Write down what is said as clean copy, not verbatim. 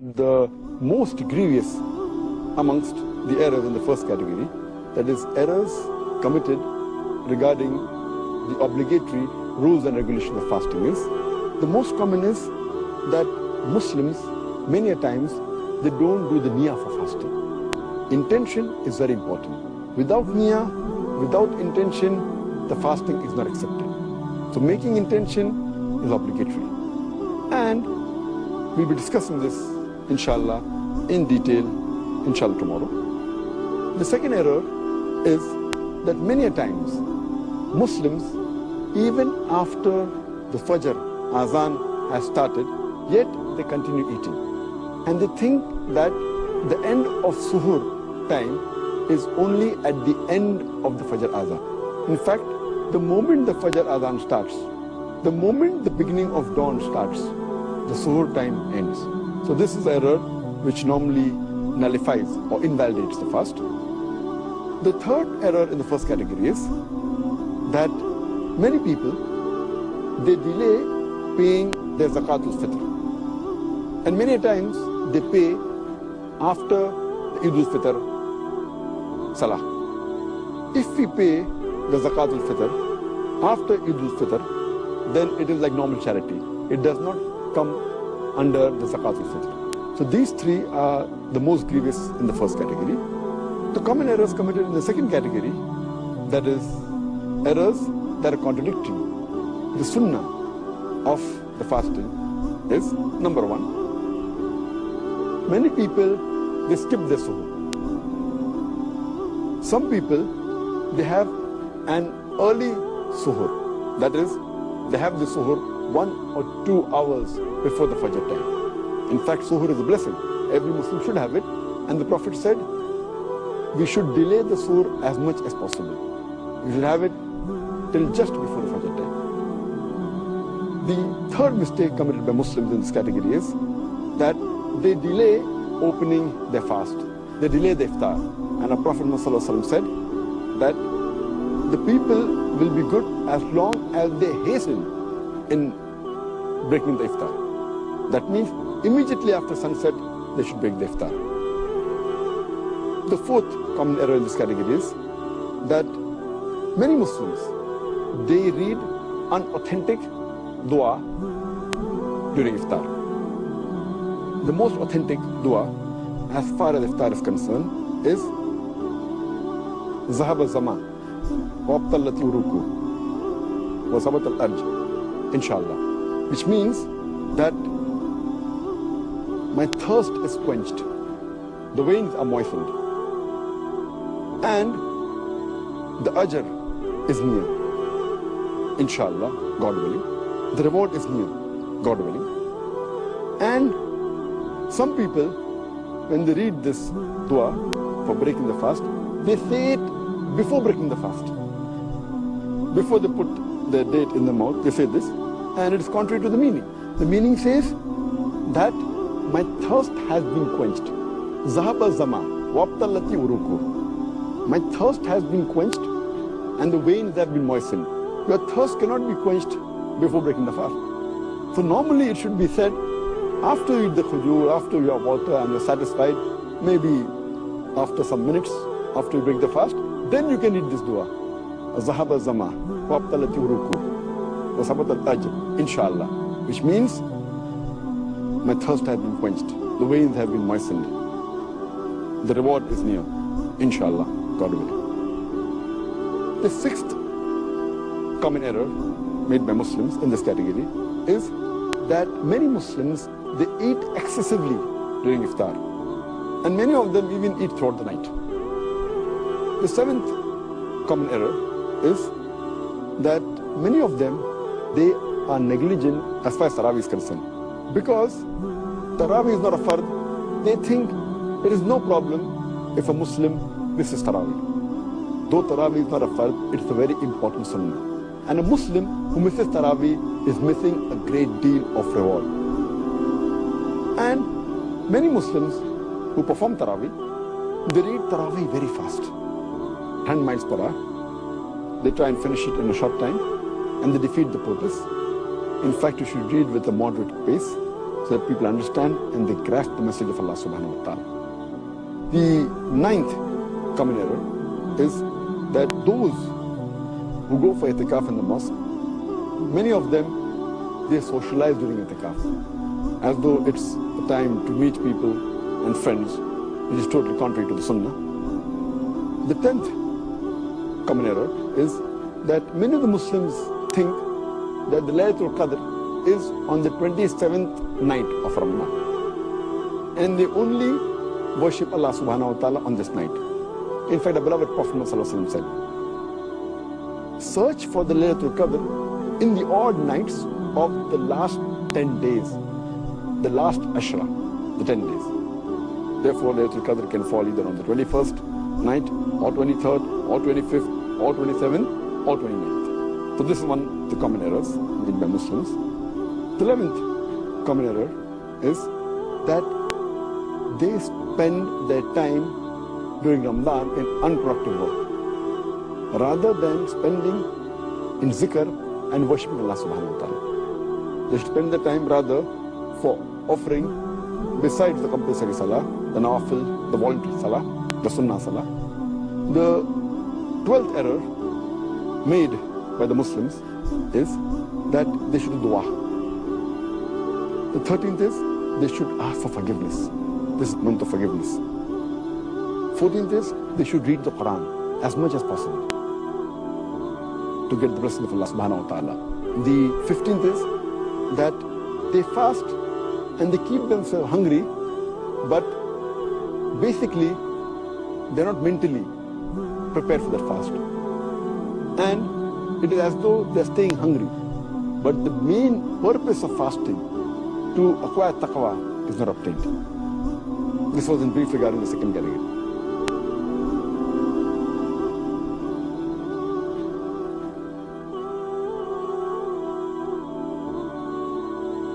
the most grievous amongst the errors in the first category, that is errors committed regarding the obligatory rules and regulations of fasting, is the most common is that Muslims many a times they don't do the niyyah for fasting. Intention is very important. Without niyyah, without intention, the fasting is not accepted. So making intention is obligatory. And we'll be discussing this, inshallah, in detail, inshallah, tomorrow. The second error is that many a times Muslims, even after the Fajr Azan has started, yet they continue eating. And they think that the end of Suhoor time is only at the end of the Fajr Azan. In fact, the moment the Fajr Azan starts, the moment the beginning of dawn starts, the Suhoor time ends. So this is error which normally nullifies or invalidates the fast. The third error in the first category is that many people, they delay paying their Zakatul Fitr. And many times they pay after the Eid al-Fitr Salah. If we pay the Zakatul Fitr after Eid al-Fitr, then it is like normal charity. It does not come under the Zakatul Fitr. So these three are the most grievous in the first category. The common errors committed in the second category, that is errors that are contradicting the sunnah of the fasting, is number one, many people, they skip their suhoor. Some people, they have an early suhoor, that is, they have the suhoor 1 or 2 hours before the Fajr time. In fact, suhoor is a blessing. Every Muslim should have it. And the Prophet said, we should delay the suhoor as much as possible. We should have it till just before the Fajr time. The third mistake committed by Muslims in this category is that they delay opening their fast. They delay the iftar. And our Prophet ﷺ said that the people will be good as long as they hasten in breaking the iftar. That means immediately after sunset, they should break the iftar. The fourth common error in this category is that many Muslims, they read unauthentic dua during iftar. The most authentic dua, as far as iftar is concerned, is Zahab al-Zaman, Wabtallati uruku, Wasabat al-Arj, inshallah. Which means that my thirst is quenched, the veins are moistened, and the ajr is near, inshallah, God willing. The reward is near, God willing. And some people, when they read this dua for breaking the fast, they say it before breaking the fast. Before they put the date in the mouth, they say this, and it is contrary to the meaning. The meaning says that my thirst has been quenched. Zahaba zama, wabtallati uruku. My thirst has been quenched and the veins have been moistened. Your thirst cannot be quenched before breaking the fast. So normally it should be said after you eat the khujur, after you have water and you're satisfied, maybe after some minutes, after you break the fast, then you can eat this dua. Zahaba zama, wabtallati uruku, wasabat al-ajr, inshallah. Which means my thirst has been quenched, the veins have been moistened. The reward is near, inshallah, God willing. The sixth common error made by Muslims in this category is that many Muslims, they eat excessively during iftar. And many of them even eat throughout the night. The seventh common error is that many of them, they are negligent as far as Tarawih is concerned. Because Tarawih is not a fard, they think there is no problem if a Muslim misses Tarawih. Though Tarawih is not a fard, it is a very important sunnah. And a Muslim who misses Tarawih is missing a great deal of reward. And many Muslims who perform Tarawih, they read Tarawih very fast, 10 miles per hour. They try and finish it in a short time, and they defeat the purpose. In fact, you should read with a moderate pace, so that people understand and they grasp the message of Allah subhanahu wa ta'ala. The ninth common error is that those who go for itikaf in the mosque, many of them, they socialize during itikaf, as though it's a time to meet people and friends, which is totally contrary to the sunnah. The 10th common error is that many of the Muslims think that the Laylatul Qadr is on the 27th night of Ramadan, and they only worship Allah subhanahu wa ta'ala on this night. In fact, the beloved Prophet ﷺ said, search for the Laylatul Qadr in the odd nights of the last 10 days, the last Ashra, the 10 days. Therefore, Laylatul Qadr can fall either on the 21st night, or 23rd, or 25th, or 27th, or 29th. So this is one of the common errors made by Muslims. The 11th common error is that they spend their time during Ramadan in unproductive work, rather than spending in zikr and worshipping Allah subhanahu wa ta'ala. They should spend their time rather for offering, besides the compulsory salah, the nawafil, the voluntary salah, the sunnah salah. The 12th error made by the Muslims is that they should do dua. The 13th is they should ask for forgiveness. This is month of forgiveness. 14th is they should read the Quran as much as possible to get the blessing of Allah subhanahu wa ta'ala. The 15th is that they fast and they keep themselves hungry, but basically they're not mentally prepared for that fast. And it is as though they're staying hungry. But the main purpose of fasting, to acquire taqwa, is not obtained. This was in brief regarding the second category.